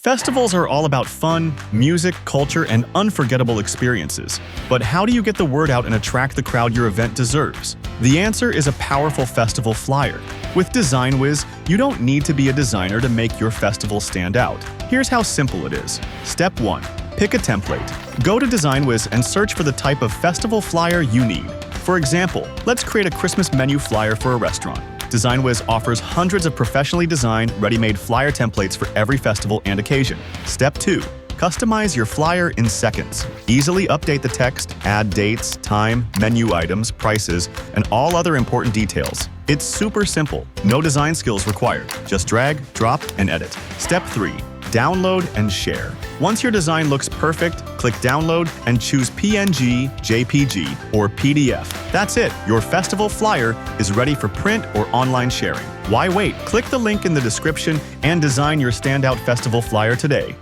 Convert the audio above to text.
Festivals are all about fun, music, culture, and unforgettable experiences. But how do you get the word out and attract the crowd your event deserves? The answer is a powerful festival flyer. With DesignWiz, you don't need to be a designer to make your festival stand out. Here's how simple it is. Step 1. Pick a template. Go to DesignWiz and search for the type of festival flyer you need. For example, let's create a Christmas menu flyer for a restaurant. DesignWiz offers hundreds of professionally designed, ready-made flyer templates for every festival and occasion. Step 2. Customize your flyer in seconds. Easily update the text, add dates, time, menu items, prices, and all other important details. It's super simple. No design skills required. Just drag, drop, and edit. Step 3. Download and share. Once your design looks perfect, click Download and choose PNG, JPG, or PDF. That's it. Your festival flyer is ready for print or online sharing. Why wait? Click the link in the description and design your standout festival flyer today.